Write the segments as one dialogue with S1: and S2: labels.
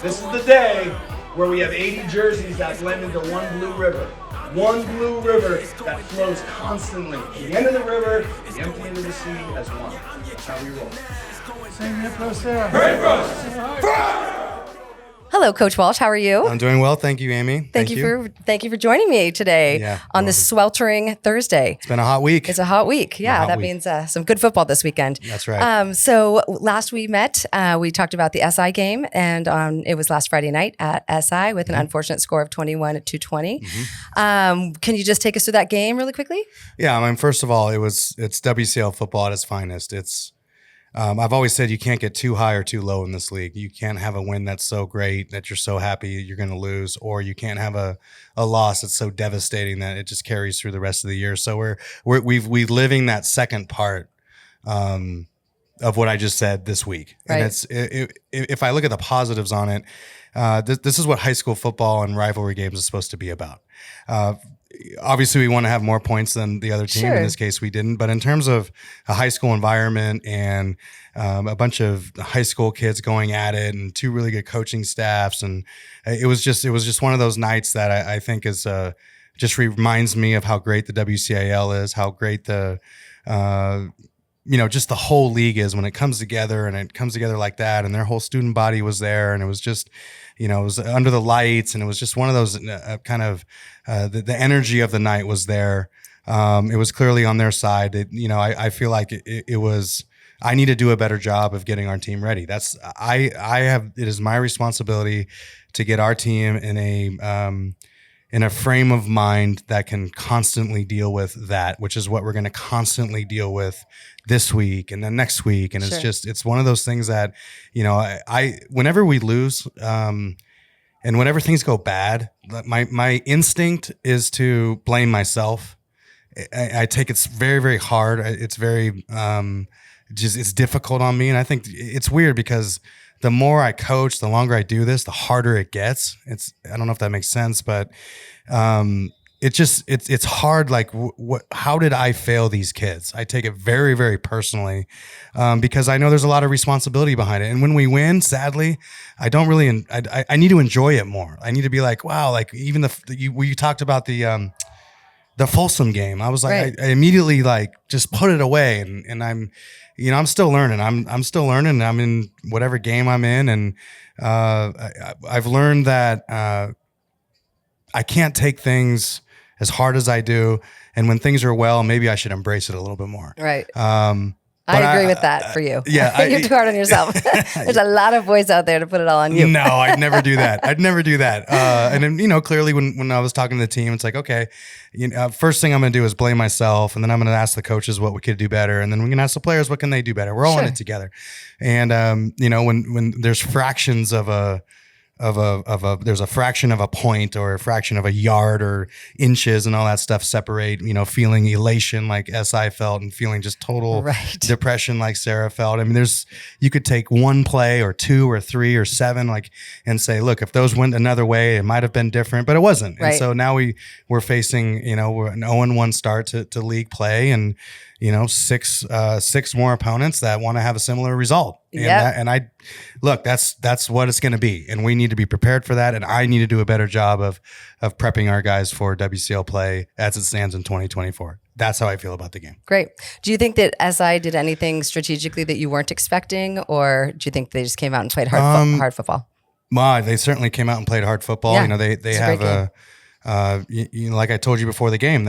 S1: This is the day where we have 80 jerseys that blend into one blue river. One blue river that flows constantly. The end of the river, the empty end of the sea as one. That's how we roll.
S2: Same here, Pro Sarah.
S1: Hooray for us!
S3: Hello, Coach Walsh. How are you?
S4: I'm doing well, thank you, Amy.
S3: Thank you for joining me today on this sweltering Thursday.
S4: It's been a hot week.
S3: It's a hot week. Yeah, that means some good football this weekend.
S4: That's right.
S3: So last we met, we talked about the SI game, and it was last Friday night at SI with an unfortunate score of 21-20. Can you just take us through that game really quickly?
S4: Yeah, I mean, first of all, it's WCL football at its finest. It's I've always said you can't get too high or too low in this league. You can't have a win that's so great that you're so happy you're going to lose, or you can't have a loss that's so devastating that it just carries through the rest of the year. So we're living that second part of what I just said this week.
S3: Right.
S4: And if I look at the positives on it, this is what high school football and rivalry games is supposed to be about. Obviously, we want to have more points than the other team.
S3: Sure.
S4: In this case, we didn't. But in terms of a high school environment and a bunch of high school kids going at it, and two really good coaching staffs, and it was just one of those nights that I think is just reminds me of how great the WCIL is, how great the just the whole league is when it comes together, and it comes together like that. And their whole student body was there, and it was just, it was under the lights, and it was just one of those the energy of the night was there. It was clearly on their side. I feel like it was, I need to do a better job of getting our team ready. It is my responsibility to get our team in a frame of mind that can constantly deal with that, which is what we're going to constantly deal with this week and then next week. And it's one of those things that, whenever we lose, and whenever things go bad, my instinct is to blame myself. I take it very, very hard. It's very, it's difficult on me. And I think it's weird because the more I coach, the longer I do this, the harder it gets. I don't know if that makes sense, but it's hard. Like, how did I fail these kids? I take it very, very personally because I know there's a lot of responsibility behind it. And when we win, sadly, I don't really. I need to enjoy it more. I need to be like, wow, like even you talked about the Folsom game. I was like,
S3: right.
S4: I immediately just put it away, and I'm still learning. I'm still learning. I'm in whatever game I'm in, and I've learned that I can't take things as hard as I do. And when things are well, maybe I should embrace it a little bit more.
S3: Right. I agree with that for you.
S4: Yeah,
S3: you're too hard on yourself. There's a lot of boys out there to put it all on you.
S4: No, I'd never do that. And then, clearly when I was talking to the team, it's like, okay, first thing I'm going to do is blame myself. And then I'm going to ask the coaches what we could do better. And then we can ask the players, what can they do better? We're all in it together. And, when there's fractions there's a fraction of a point or a fraction of a yard or inches and all that stuff separate, feeling elation like SI felt and feeling just total depression like Sarah felt. I mean, you could take one play or two or three or seven, and say, look, if those went another way, it might've been different, but it wasn't. Right. And so now we're facing, we're an 0-1 start to league play, and, six more opponents that want to have a similar result.
S3: Yeah.
S4: That's what it's going to be. And we need to be prepared for that. And I need to do a better job of prepping our guys for WCL play as it stands in 2024. That's how I feel about the game.
S3: Great. Do you think that SI did anything strategically that you weren't expecting, or do you think they just came out and played hard football?
S4: Well, they certainly came out and played hard football.
S3: Yeah,
S4: they have like I told you before the game,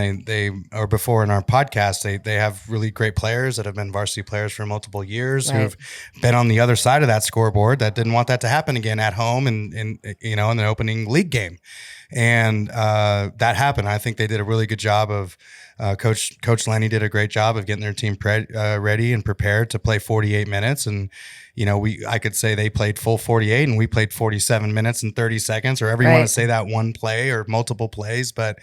S4: or before in our podcast, they have really great players that have been varsity players for multiple years who've been on the other side of that scoreboard that didn't want that to happen again at home and in the opening league game. And that happened. I think they did a really good job of Coach Lenny did a great job of getting their team ready and prepared to play 48 minutes. And, I could say they played full 48 and we played 47 minutes and 30 seconds, or however you want to say that, one play or multiple plays. But,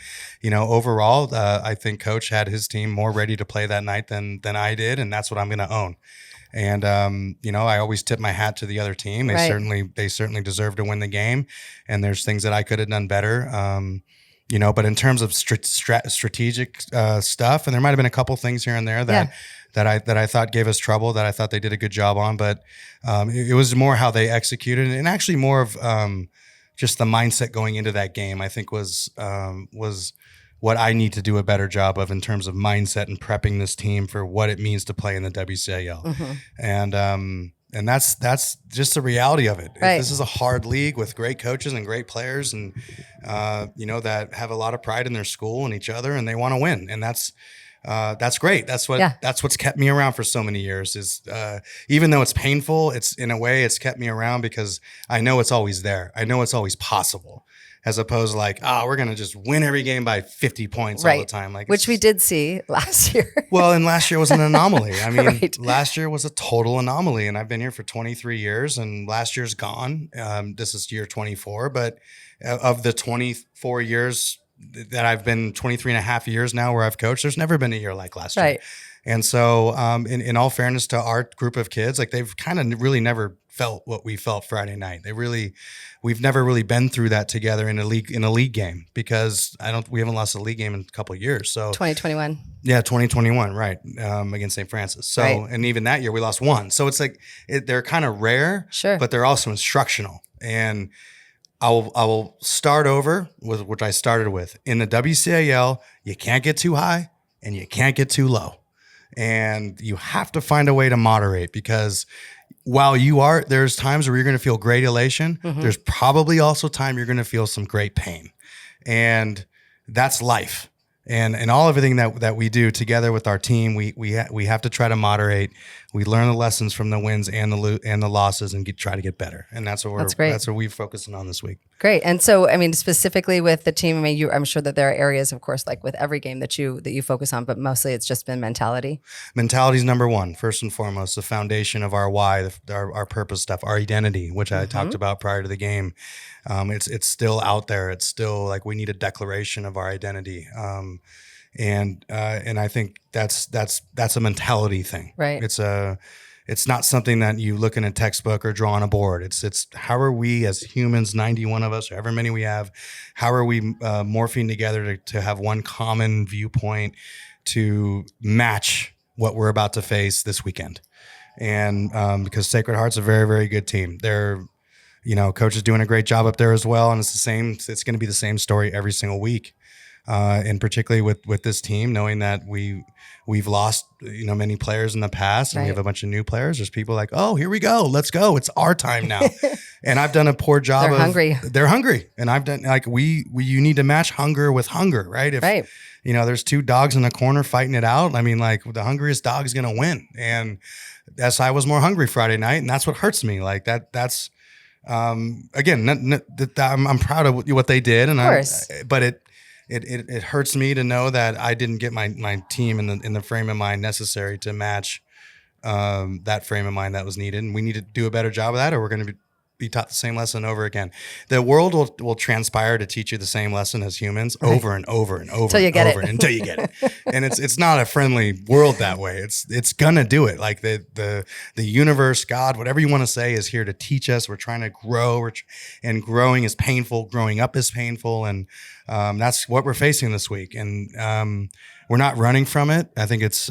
S4: overall, I think Coach had his team more ready to play that night than I did. And that's what I'm going to own. And, I always tip my hat to the other team. They certainly deserve to win the game. And there's things that I could have done better. But in terms of strategic stuff, and there might have been a couple things here and there that that I thought gave us trouble, that I thought they did a good job on, but it was more how they executed, and actually more of just the mindset going into that game. I think was what I need to do a better job of in terms of mindset and prepping this team for what it means to play in the WCIL. And that's just the reality of it.
S3: Right.
S4: This is a hard league with great coaches and great players, and that have a lot of pride in their school and each other, and they want to win. And that's great. That's what's kept me around for so many years. Is even though it's painful, it's in a way it's kept me around because I know it's always there. I know it's always possible. As opposed to like, we're going to just win every game by 50 points all the time. Like,
S3: which we did see last year.
S4: Well, and last year was an anomaly. I mean,
S3: Right.
S4: Last year was a total anomaly, and I've been here for 23 years, and last year's gone. This is year 24, but of the 24 years that I've been, 23 and a half years now where I've coached, there's never been a year like last year.
S3: Right.
S4: And so in all fairness to our group of kids, like they've kind of really never felt what we felt Friday night. We've never really been through that together in a league game, because we haven't lost a league game in a couple of years. So
S3: 2021.
S4: Yeah, 2021, right, against St. Francis. So,
S3: Right.
S4: And even that year we lost one. So it's like they're kind of rare,
S3: Sure.
S4: but they're also instructional. And I will start over with what I started with. In the WCIL, you can't get too high and you can't get too low. And you have to find a way to moderate, because while there's times where you're going to feel great elation, there's probably also time you're going to feel some great pain. And that's life. And all everything that we do together with our team, we have to try to moderate. We learn the lessons from the wins and the losses, and try to get better. And that's what we're focusing on this week.
S3: Great. And so, I mean, specifically with the team, I mean, I'm sure that there are areas, of course, like with every game that you focus on, but mostly it's just been mentality.
S4: Mentality is number one, first and foremost, the foundation of our why, our purpose stuff, our identity, which I talked about prior to the game. It's still out there. It's still like we need a declaration of our identity. And I think that's a mentality thing.
S3: Right.
S4: It's not something that you look in a textbook or draw on a board. It's how are we as humans, 91 of us, however many we have, how are we morphing together to have one common viewpoint to match what we're about to face this weekend. And because Sacred Heart's a very, very good team. They're, Coach is doing a great job up there as well. And it's going to be the same story every single week. And particularly with this team, knowing that we've lost, many players in the past, and we have a bunch of new players. There's people like, oh, here we go. Let's go. It's our time now. And I've done a poor job. They're hungry. And I've done you need to match hunger with hunger, right? If, there's two dogs in the corner fighting it out. I mean, like the hungriest dog is going to win. And SI was more hungry Friday night. And that's what hurts me. Like that's, again, I'm proud of what they did. And but it hurts me to know that I didn't get my team in the frame of mind necessary to match that frame of mind that was needed. And we need to do a better job of that, or we're going to be taught the same lesson over again. The world will transpire to teach you the same lesson as humans over and over and over until you get it. And it's not a friendly world that way. It's gonna do it. Like the universe, God, whatever you want to say, is here to teach us. We're trying to grow, and growing is painful. Growing up is painful, and that's what we're facing this week. And we're not running from it. I think it's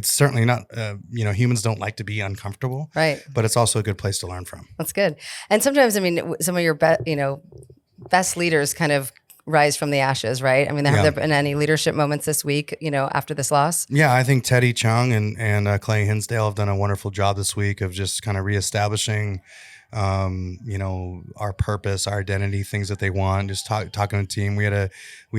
S4: certainly not. Humans don't like to be uncomfortable,
S3: right?
S4: But it's also a good place to learn from.
S3: That's good. And sometimes, I mean, some of your best leaders kind of rise from the ashes, right? I mean, have there been any leadership moments this week, after this loss?
S4: Yeah, I think Teddy Chung and Clay Hinsdale have done a wonderful job this week of just kind of reestablishing our purpose, our identity, things that they want, just talking to the team. We had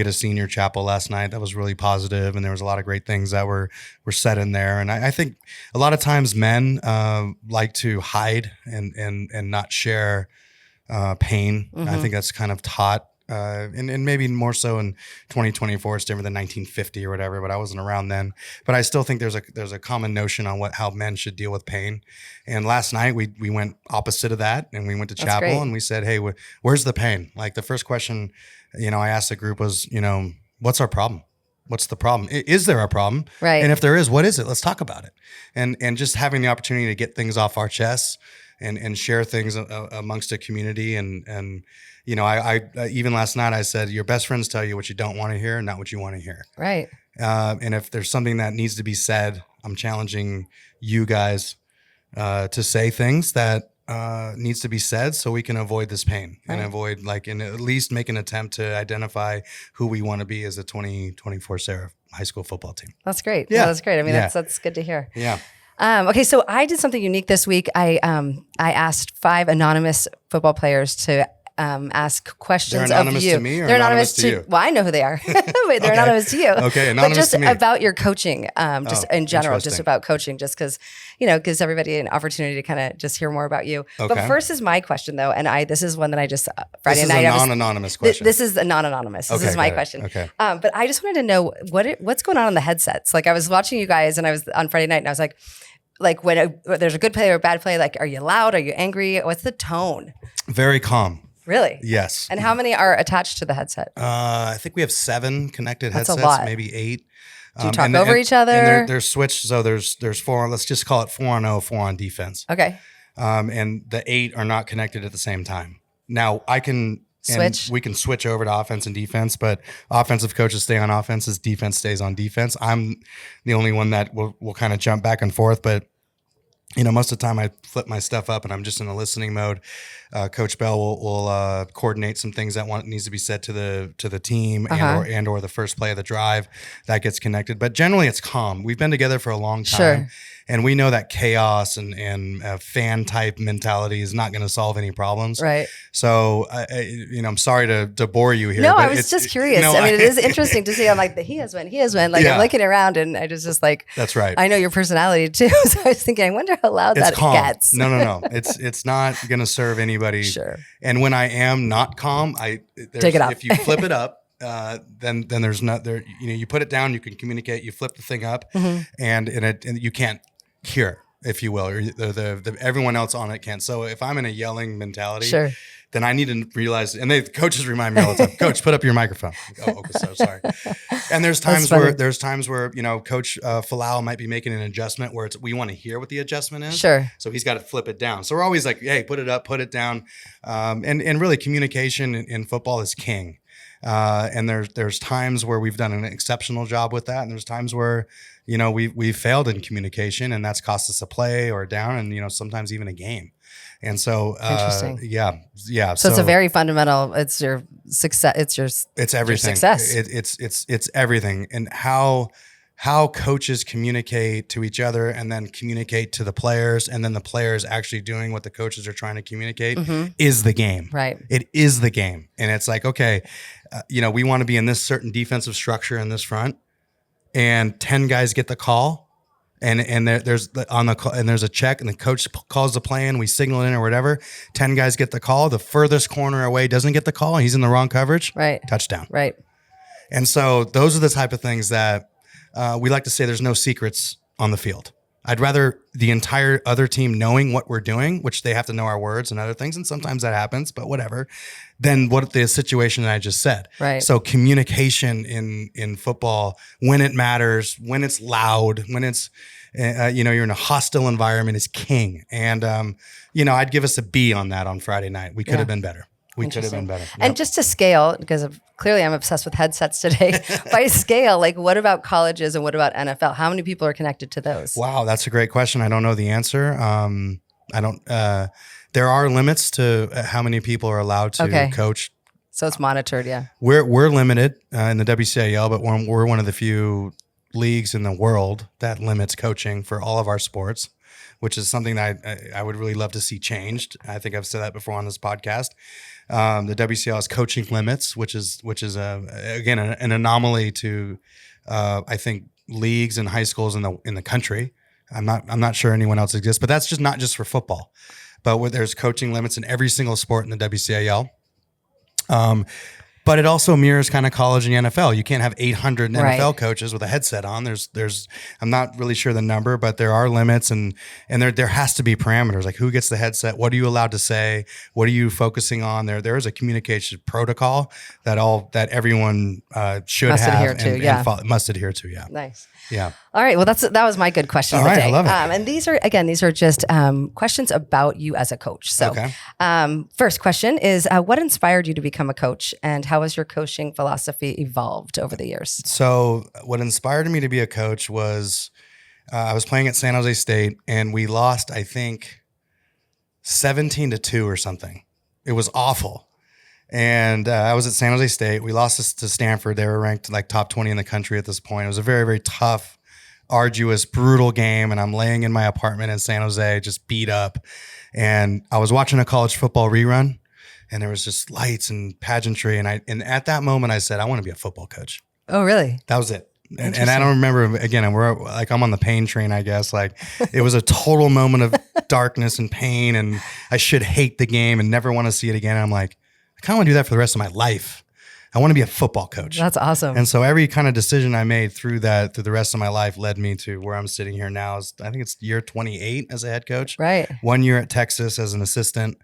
S4: a senior chapel last night that was really positive, and there was a lot of great things that were said in there. And I think a lot of times men like to hide and not share pain. I think that's kind of taught. And maybe more so in 2024, it's different than 1950 or whatever, but I wasn't around then. But I still think there's a common notion on how men should deal with pain. And last night we went opposite of that, and we went to chapel and we said, hey, where's the pain? Like the first question, I asked the group was, what's our problem? What's the problem? Is there a problem?
S3: Right.
S4: And if there is, what is it? Let's talk about it. And just having the opportunity to get things off our chests and share things amongst a community and I even last night I said, your best friends tell you what you don't want to hear and not what you want to hear.
S3: Right.
S4: And if there's something that needs to be said, I'm challenging you guys to say things that needs to be said so we can avoid this pain and avoid and at least make an attempt to identify who we want to be as a 2024 Serra high school football team.
S3: That's great.
S4: Yeah.
S3: No, that's great. I mean, that's good to hear.
S4: Yeah.
S3: Okay, so I did something unique this week. I asked 5 anonymous football players to ask questions
S4: They're anonymous
S3: of you.
S4: to me or
S3: They're
S4: anonymous to you?
S3: Well, I know who they are. Wait, they're anonymous to you.
S4: Okay, anonymous
S3: but just
S4: to me.
S3: about your coaching, just in general, just
S4: interesting.
S3: about coaching, just because, gives everybody an opportunity to kind of just hear more about you.
S4: Okay.
S3: But first is my question though, and this is one that I just Friday
S4: This is
S3: night.
S4: a non-anonymous question.
S3: This is a non-anonymous. This
S4: Okay,
S3: is my
S4: got it.
S3: question.
S4: Okay.
S3: But I just wanted to know what's going on the headsets. Like I was watching you guys, and I was on Friday night, and I was like when there's a good play or a bad play, like are you loud? Are you angry? What's the tone?
S4: Very calm.
S3: Really?
S4: Yes.
S3: And how many are attached to the headset?
S4: I think we have 7 connected
S3: That's a
S4: headsets,
S3: lot.
S4: maybe 8.
S3: Do you talk over each other?
S4: And they're switched. So there's 4. Let's just call it 4 on 0, 4 on defense.
S3: Okay.
S4: And the 8 are not connected at the same time. Now I can
S3: Switch.
S4: We can switch over to offense and defense, but offensive coaches stay on offenses, defense stays on defense. I'm the only one that will kind of jump back and forth, but most of the time I flip my stuff up and I'm just in a listening mode. Coach Bell will coordinate some things that needs to be said to the team and or the first play of the drive that gets connected. But generally it's calm. We've been together for a long time.
S3: Sure.
S4: And we know that chaos and fan type mentality is not going to solve any problems.
S3: Right.
S4: So, I'm sorry to bore you here.
S3: No,
S4: but
S3: I was just curious. I mean, it is interesting to see. I'm like, he has won. Like
S4: Yeah.
S3: I'm looking around, and I just like.
S4: That's right.
S3: I know your personality too, so I was thinking, I wonder how loud
S4: It's
S3: that
S4: calm.
S3: gets.
S4: No. It's not going to serve anybody.
S3: Sure.
S4: And when I am not calm,
S3: Take it up.
S4: If you flip it up, then there's not there. You put it down, you can communicate. You flip the thing up, and you can't hear, if you will, or the everyone else on it can. So if I'm in a yelling mentality,
S3: Sure.
S4: then I need to realize, and the coaches remind me all the time, Coach, put up your microphone. Oh, okay, so sorry. And there's times where Coach Falau might be making an adjustment where we want to hear what the adjustment is.
S3: Sure.
S4: So he's got to flip it down. So we're always like, hey, put it up, put it down. And really communication in football is king. And there's times where we've done an exceptional job with that. And there's times where, we've failed in communication and that's cost us a play or a down and, sometimes even a game. And so,
S3: Interesting.
S4: Yeah.
S3: So it's a very fundamental. It's your success.
S4: It's everything.
S3: Your success.
S4: It's everything. And how coaches communicate to each other and then communicate to the players and then the players actually doing what the coaches are trying to communicate is the game.
S3: Right.
S4: It is the game. And it's like, okay, we want to be in this certain defensive structure in this front and 10 guys get the call. And there's a check and the coach calls the play in, we signal it in or whatever. 10 guys get the call. The furthest corner away doesn't get the call. He's in the wrong coverage.
S3: Right.
S4: Touchdown.
S3: Right.
S4: And so those are the type of things that we like to say there's no secrets on the field. I'd rather the entire other team knowing what we're doing, which they have to know our words and other things. And sometimes that happens, but whatever, than what the situation that I just said.
S3: Right.
S4: So communication in football, when it matters, when it's loud, when it's, you're in a hostile environment is king. And, I'd give us a B on that on Friday night. We could have been better. We could have been better.
S3: And
S4: Yep.
S3: just to scale, because clearly I'm obsessed with headsets today, by scale, like what about colleges and what about NFL? How many people are connected to those?
S4: Wow, that's a great question. I don't know the answer. There are limits to how many people are allowed to coach.
S3: So it's monitored, yeah.
S4: We're limited in the WCIL, but we're one of the few leagues in the world that limits coaching for all of our sports, which is something that I would really love to see changed. I think I've said that before on this podcast. The WCL has coaching limits, which is again an anomaly to I think leagues and high schools in the country. I'm not sure anyone else exists, but that's just not just for football. But there's coaching limits in every single sport in the WCIL. But it also mirrors kind of college and NFL. You can't have 800 NFL coaches with a headset on. There's I'm not really sure the number, but there are limits and there has to be parameters. Like who gets the headset? What are you allowed to say? What are you focusing on? There is a communication protocol that everyone should
S3: Must
S4: have
S3: adhere to, yeah.
S4: must adhere to. Yeah.
S3: Nice.
S4: Yeah.
S3: All right. Well, that was my good question
S4: All
S3: of the
S4: right,
S3: day.
S4: I love it.
S3: And these are just questions about you as a coach. So,
S4: Okay.
S3: First question is, what inspired you to become a coach, and how has your coaching philosophy evolved over the years?
S4: So what inspired me to be a coach was I was playing at San Jose State, and we lost, I think, 17-2 or something. It was awful. And I was at San Jose State. We lost this to Stanford. They were ranked like top 20 in the country at this point. It was a very, very tough, arduous, brutal game. And I'm laying in my apartment in San Jose, just beat up. And I was watching a college football rerun, and there was just lights and pageantry. And at that moment, I said, I want to be a football coach.
S3: Oh, really?
S4: That was it. And I don't remember, again, I'm on the pain train, I guess. Like, it was a total moment of darkness and pain, and I should hate the game and never want to see it again. And I'm like, I kind of want to do that for the rest of my life. I want to be a football coach.
S3: That's awesome.
S4: And so every kind of decision I made through the rest of my life led me to where I'm sitting here now. I think it's year 28 as a head coach.
S3: Right.
S4: 1 year at Texas as an assistant,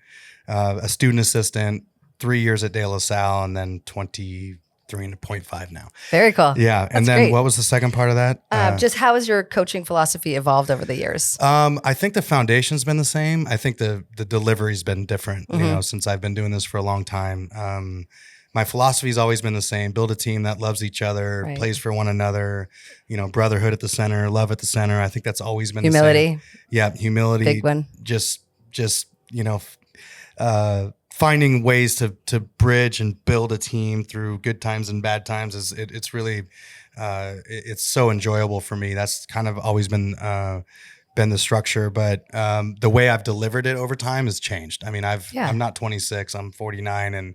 S4: a student assistant, 3 years at De La Salle, and then 23.5 now.
S3: Very cool.
S4: Yeah.
S3: That's
S4: and then
S3: great.
S4: What was the second part of that?
S3: Just how has your coaching philosophy evolved over the years?
S4: I think the foundation's been the same. I think the delivery's been different, since I've been doing this for a long time. My philosophy's always been the same: build a team that loves each other,
S3: Right.
S4: plays for one another, brotherhood at the center, love at the center. I think that's always been
S3: Humility.
S4: the same. Yeah. Humility.
S3: Big one.
S4: Just, finding ways to bridge and build a team through good times and bad times it's really, it's so enjoyable for me. That's kind of always been the structure, but the way I've delivered it over time has changed. I mean, I'm not 26, I'm 49, and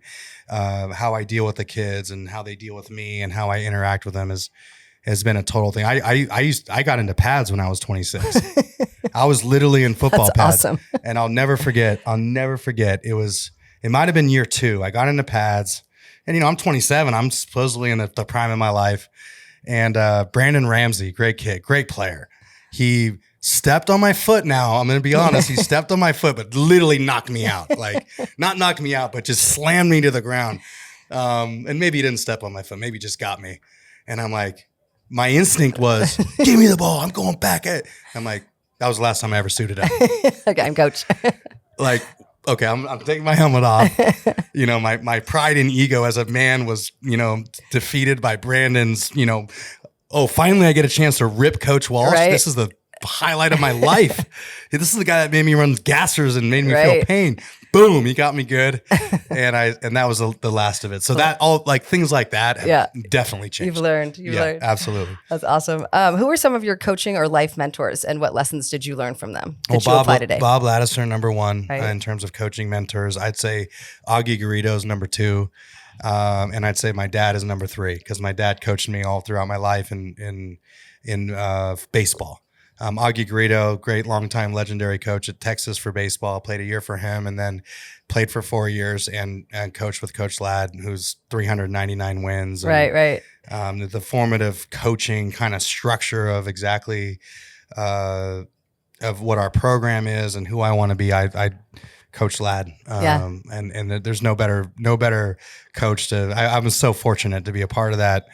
S4: how I deal with the kids and how they deal with me and how I interact with them has been a total thing. I got into pads when I was 26. I was literally in football pads.
S3: Awesome.
S4: And I'll never forget. It might have been year 2. I got into pads, and I'm 27. I'm supposedly in the prime of my life. And Brandon Ramsey, great kid, great player. He stepped on my foot now. I'm going to be honest. He stepped on my foot, but literally knocked me out. Like, not knocked me out, but just slammed me to the ground. And maybe he didn't step on my foot. Maybe he just got me. And I'm like, my instinct was, give me the ball. I'm going back at it. I'm like, that was the last time I ever suited up.
S3: Okay, I'm coach.
S4: Like, okay, I'm taking my helmet off. My pride and ego as a man was, defeated by Brandon's, finally I get a chance to rip Coach Walsh.
S3: Right.
S4: This is the highlight of my life. This is the guy that made me run gassers and made me feel pain. Boom, he got me good. And that was the last of it. So that all, like, things like that have definitely changed.
S3: You've learned.
S4: Absolutely.
S3: That's awesome. Who are some of your coaching or life mentors, and what lessons did you learn from them that you apply today?
S4: Bob Laddister, number one,
S3: Right.
S4: in terms of coaching mentors. I'd say Augie Garrido is number 2. And I'd say my dad is number 3, because my dad coached me all throughout my life in baseball. Augie Garrido, great longtime legendary coach at Texas for baseball, played a year for him, and then played for 4 years and coached with Coach Ladd, who's 399 wins.
S3: Right.
S4: The formative coaching kind of structure of exactly of what our program is and who I want to be. I Coach Ladd, and there's no better coach I was so fortunate to be a part of that.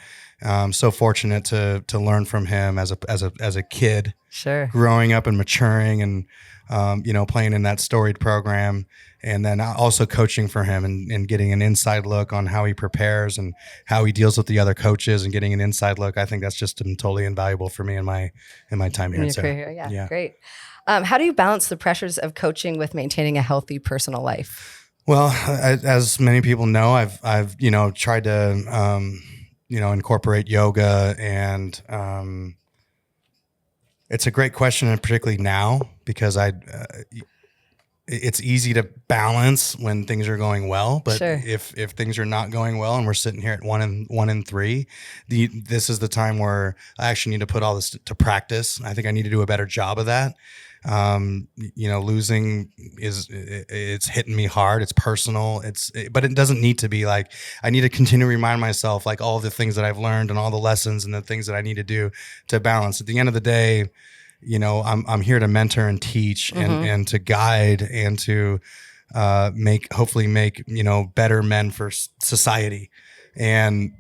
S4: So fortunate to learn from him as a kid,
S3: Sure.
S4: growing up and maturing and playing in that storied program, and then also coaching for him and getting an inside look on how he prepares and how he deals with the other coaches and getting an inside look. I think that's just been totally invaluable for me in my time here.
S3: In your career, yeah, great. How do you balance the pressures of coaching with maintaining a healthy personal life?
S4: Well, as many people know, I've tried to incorporate yoga, and it's a great question, and particularly now, because it's easy to balance when things are going well, but
S3: Sure.
S4: if things are not going well and we're sitting here at 1 and 3, this is the time where I actually need to put all this to practice. I think I need to do a better job of that. Losing it's hitting me hard. It's personal. But it doesn't need to be. Like, I need to continue to remind myself, like, all the things that I've learned and all the lessons and the things that I need to do to balance. At the end of the day, I'm here to mentor and teach and to guide and to hopefully make better men for society. And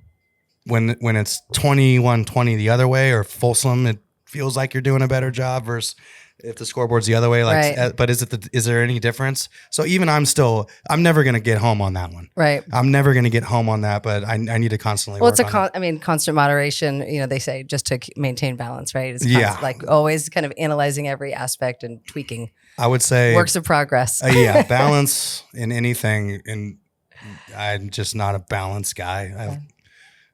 S4: when it's 21-20 the other way, or Folsom, it feels like you're doing a better job versus if the scoreboard's the other way, like,
S3: Right.
S4: but is there any difference? So even I'm never going to get home on that one.
S3: Right.
S4: I'm never going to get home on that, but I need to constantly work on it.
S3: Constant moderation, they say just to maintain balance, right? It's
S4: Yeah.
S3: like always kind of analyzing every aspect and tweaking.
S4: I would say
S3: Works of progress.
S4: yeah, balance in anything. And I'm just not a balanced guy.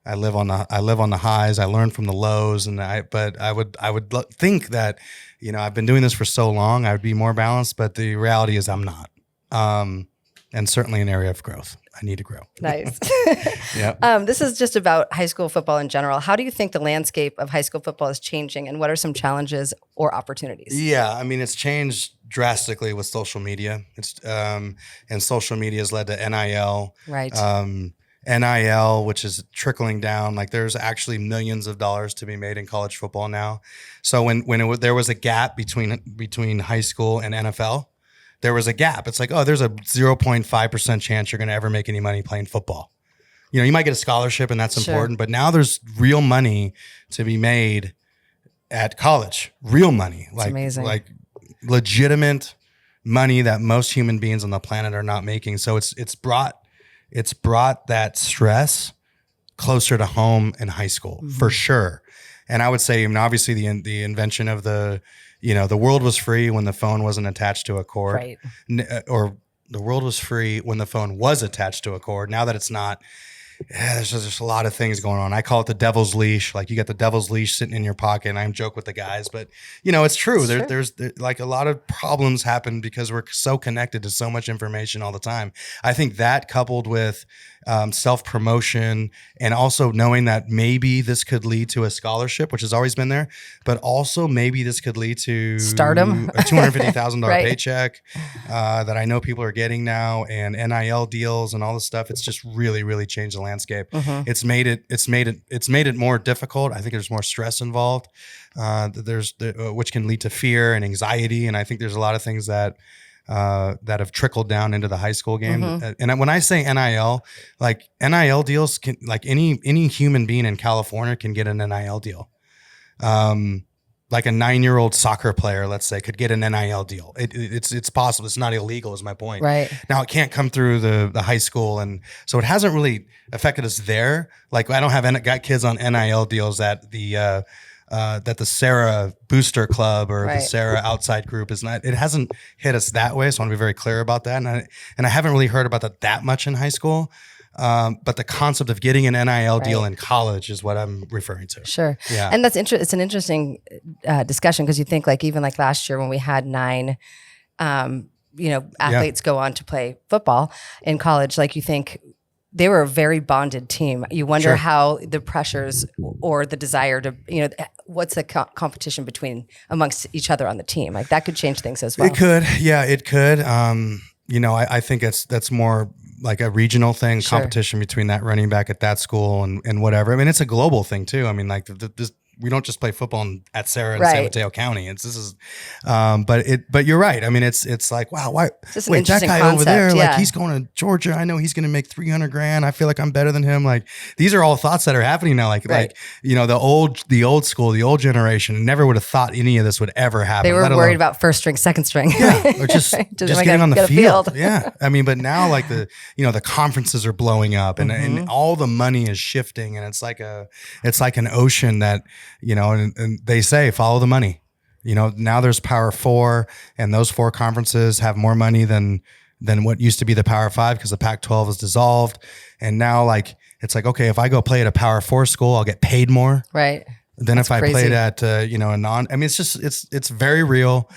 S4: I live on the highs. I learn from the lows, but I would think that, I've been doing this for so long, I would be more balanced, but the reality is I'm not. And certainly an area of growth. I need to grow.
S3: Nice.
S4: Yeah.
S3: This is just about high school football in general. How do you think the landscape of high school football is changing, and what are some challenges or opportunities?
S4: Yeah, I mean, it's changed drastically with social media. And social media has led to NIL.
S3: Right.
S4: NIL, which is trickling down. Like there's actually millions of dollars to be made in college football now. So when there was a gap between high school and NFL, there was a gap. It's like, oh, there's a 0.5% chance you're going to ever make any money playing football. You might get a scholarship and that's important, but now there's real money to be made at college. Real money,
S3: It's amazing.
S4: like legitimate money that most human beings on the planet are not making. So it's brought that stress closer to home in high school for sure. And I would say, obviously the invention of the world was free when the phone wasn't attached to a cord,
S3: Right.
S4: Or the world was free when the phone was attached to a cord. Now that it's not, there's just a lot of things going on. I call it the devil's leash. Like you got the devil's leash sitting in your pocket, and I joke with the guys, but it's true. There's like a lot of problems happen because we're so connected to so much information all the time. I think that coupled with self-promotion and also knowing that maybe this could lead to a scholarship, which has always been there, but also maybe this could lead to
S3: stardom,
S4: a $250,000
S3: Right.
S4: paycheck that I know people are getting now, and NIL deals and all this stuff. It's just really, really changed the landscape. It's made it more difficult. I think there's more stress involved. Which can lead to fear and anxiety, and I think there's a lot of things that have trickled down into the high school game. And when I say NIL, like NIL deals can, like any human being in California can get an NIL deal. Like a 9-year-old soccer player, let's say, could get an NIL deal. It's possible. It's not illegal is my point.
S3: Right.
S4: Now it can't come through the high school. And so it hasn't really affected us there. Like I don't have got kids on NIL deals at the Serra Booster Club or the
S3: Right.
S4: Serra Outside Group is not. It hasn't hit us that way, so I want to be very clear about that. And I haven't really heard about that much in high school. But the concept of getting an NIL deal
S3: Right.
S4: in college is what I'm referring to.
S3: Sure.
S4: Yeah.
S3: And it's an interesting discussion because you think like even like last year when we had 9, athletes go on to play football in college, like you think they were a very bonded team. You wonder
S4: Sure.
S3: how the pressures or the desire to, what's the competition amongst each other on the team? Like that could change things as well.
S4: It could. Yeah, it could. I think that's more like a regional thing,
S3: Sure.
S4: competition between that running back at that school and whatever. I mean, it's a global thing too. I mean, like we don't just play football at Serra in
S3: Right.
S4: San Mateo County. But you're right. I mean, it's like, wow, why?
S3: It's just an
S4: Wait, that
S3: interesting
S4: guy over there,
S3: concept,
S4: like
S3: yeah.
S4: he's going to Georgia. I know he's going to make $300,000. I feel like I'm better than him. Like these are all thoughts that are happening now. Like,
S3: Right.
S4: the old school, the old generation never would have thought any of this would ever happen.
S3: They were
S4: let
S3: worried
S4: alone-
S3: about first string, second string.
S4: yeah, or just getting on the
S3: get a
S4: field. Yeah, I mean, but now like the conferences are blowing up, and
S3: Mm-hmm.
S4: and all the money is shifting, and it's like an ocean that and they say follow the money. Now there's Power 4, and those 4 conferences have more money than what used to be the Power 5 because the Pac-12 is dissolved, and now like it's like okay, if I go play at a Power 4 school, I'll get paid more.
S3: Right.
S4: Then if I
S3: crazy.
S4: played at a non, I mean, it's very real.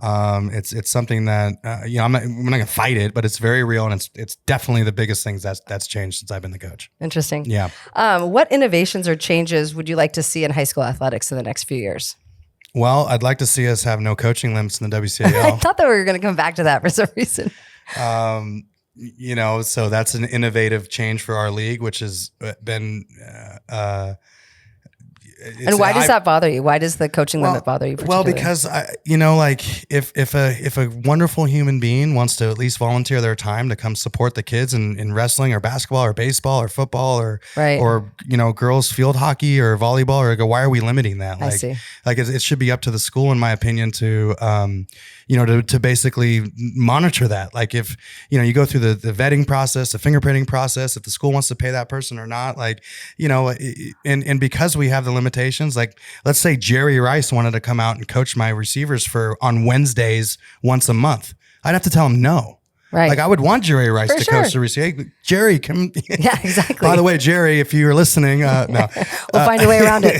S4: It's something that I'm not gonna fight it, but it's very real, and it's definitely the biggest things that's changed since I've been the coach.
S3: Interesting.
S4: Yeah.
S3: What innovations or changes would you like to see in high school athletics in the next few years?
S4: Well, I'd like to see us have no coaching limits in the
S3: I
S4: WCAL.
S3: thought that we were going to come back to that for some reason.
S4: So that's an innovative change for our league, which has been
S3: And why does that bother you? Why does the coaching limit bother you
S4: Well,
S3: particularly?
S4: because like if a wonderful human being wants to at least volunteer their time to come support the kids in wrestling or basketball or baseball or football or girls field hockey or volleyball, or go, why are we limiting that?
S3: I see.
S4: Like it should be up to the school, in my opinion, to to basically monitor that. Like if you go through the vetting process, the fingerprinting process, if the school wants to pay that person or not, and because we have the limitations, like let's say Jerry Rice wanted to come out and coach my receivers on Wednesdays once a month, I'd have to tell him no.
S3: Right.
S4: Like I would want Jerry Rice to coach the receiver. Hey, Jerry, come.
S3: Yeah, exactly.
S4: By the way, Jerry, if you're listening, no,
S3: we'll find a way around it.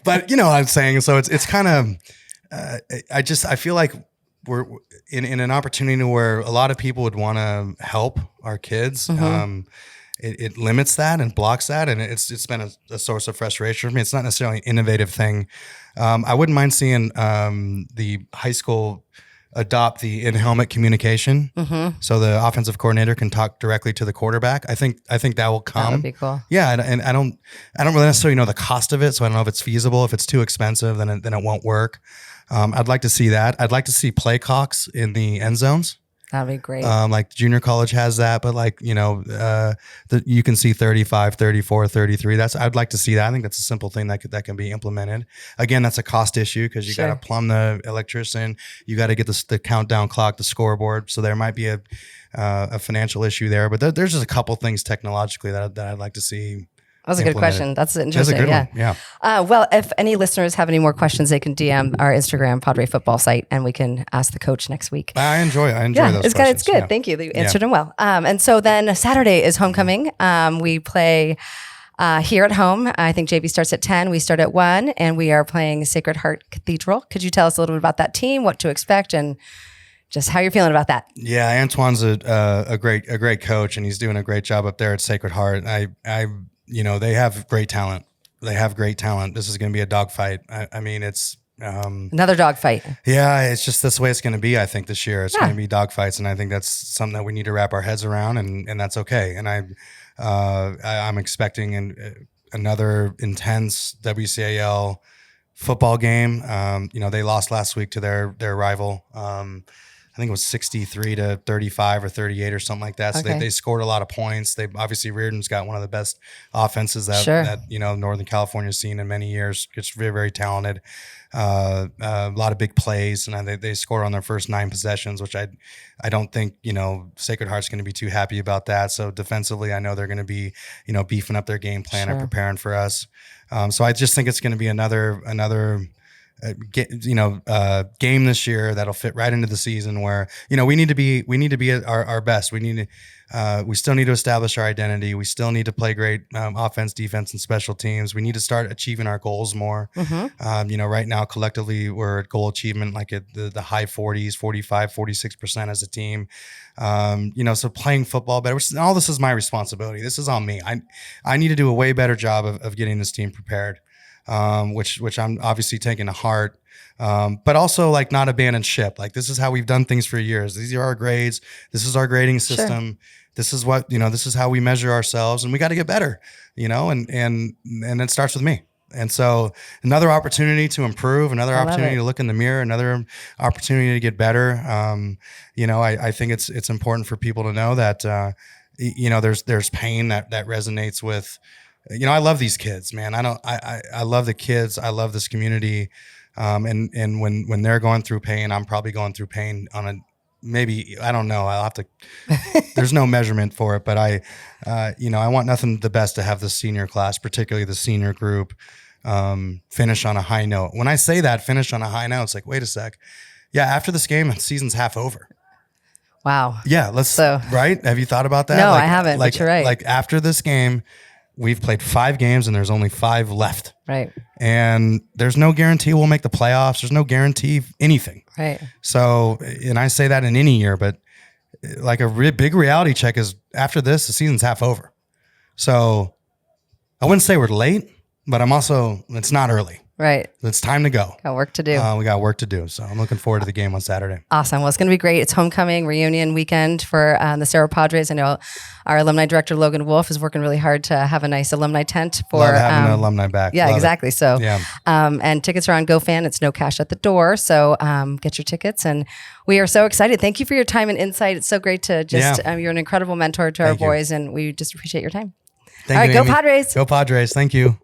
S4: But what I'm saying, so it's kind of. I feel like we're in an opportunity where a lot of people would want to help our kids. Mm-hmm. It limits that and blocks that, and it's been a source of frustration for me. It's not necessarily an innovative thing. I wouldn't mind seeing the high school adopt the in-helmet communication, so the offensive coordinator can talk directly to the quarterback. I think that will come.
S3: That would be cool.
S4: Yeah, and I don't really necessarily know the cost of it, so I don't know if it's feasible. If it's too expensive, then it won't work. I'd like to see that. I'd like to see play clocks in the end zones.
S3: That'd be great.
S4: Like junior college has that, but you can see 35, 34, 33. I'd like to see that. I think that's a simple thing that can be implemented. Again, that's a cost issue because you got to plumb the electrician. You got to get the countdown clock, the scoreboard. So there might be a financial issue there, but there's just a couple things technologically that I'd like to see.
S3: That was a good question. That's interesting.
S4: That's a good one. Yeah.
S3: Well, if any listeners have any more questions, they can DM our Instagram Padre football site, and we can ask the coach next week.
S4: I enjoy those
S3: it's
S4: questions.
S3: It's good. Yeah. Thank you. You answered them well. And so then Saturday is homecoming. We play here at home. I think JV starts at 10. We start at 1, and we are playing Sacred Heart Cathedral. Could you tell us a little bit about that team, what to expect, and just how you're feeling about that?
S4: Yeah, Antoine's a great coach, and he's doing a great job up there at Sacred Heart. They have great talent. This is going to be a dogfight. I mean, it's
S3: another dogfight.
S4: Yeah, it's just this way it's going to be. I think this year it's going to be dogfights, and I think that's something that we need to wrap our heads around, and that's okay. And I'm expecting another intense WCAL football game. They lost last week to their rival. I think it was 63-35 or 38 or something like that. So they scored a lot of points. They obviously Reardon's got one of the best offenses that Northern California's seen in many years. It's very, very talented. A lot of big plays, and they scored on their first 9 possessions, which I don't think Sacred Heart's going to be too happy about that. So defensively, I know they're going to be beefing up their game plan and preparing for us. So I just think it's going to be another game this year that'll fit right into the season where we need to be at our best. We still need to establish our identity. We still need to play great offense, defense, and special teams. We need to start achieving our goals more. Right now collectively we're at goal achievement like at the high 40s, 45, 46% as a team. So playing football better. All this is my responsibility. This is on me. I need to do a way better job of getting this team prepared. Which I'm obviously taking to heart, but also not abandon ship. Like this is how we've done things for years. These are our grades. This is our grading system. Sure. This is what, this is how we measure ourselves, and we got to get better, and it starts with me. And so another opportunity to improve, another opportunity to look in the mirror, another opportunity to get better. I think it's important for people to know that, there's pain that resonates with, I love these kids, man. I love the kids. I love this community. And when they're going through pain, I'm probably going through pain on maybe, I don't know. I'll have to, there's no measurement for it, but I want nothing the best to have the senior class, particularly the senior group, finish on a high note. When I say that, finish on a high note, it's like, wait a sec. Yeah. After this game, the season's half over.
S3: Wow.
S4: Yeah. Right. Have you thought about that?
S3: No, I haven't, but you're right.
S4: Like after this game, we've played 5 games and there's only 5 left.
S3: Right.
S4: And there's no guarantee we'll make the playoffs. There's no guarantee anything.
S3: Right.
S4: So, and I say that in any year, but like a big reality check is after this, the season's half over. So I wouldn't say we're late, but it's not early.
S3: Right.
S4: It's time to go.
S3: Got work to do.
S4: We got work to do. So I'm looking forward to the game on Saturday.
S3: Awesome. Well, it's going to be great. It's homecoming reunion weekend for the Serra Padres. I know our alumni director, Logan Wolf, is working really hard to have a nice alumni tent for
S4: Love having an alumni back.
S3: Yeah,
S4: Love
S3: exactly.
S4: it.
S3: So,
S4: Yeah.
S3: And tickets are on GoFan. It's no cash at the door. So get your tickets. And we are so excited. Thank you for your time and insight. It's so great to just, you're an incredible mentor to our
S4: Thank you.
S3: boys, and we just appreciate your time.
S4: Thank
S3: All right,
S4: you,
S3: go
S4: Amy.
S3: Padres.
S4: Go Padres. Thank you.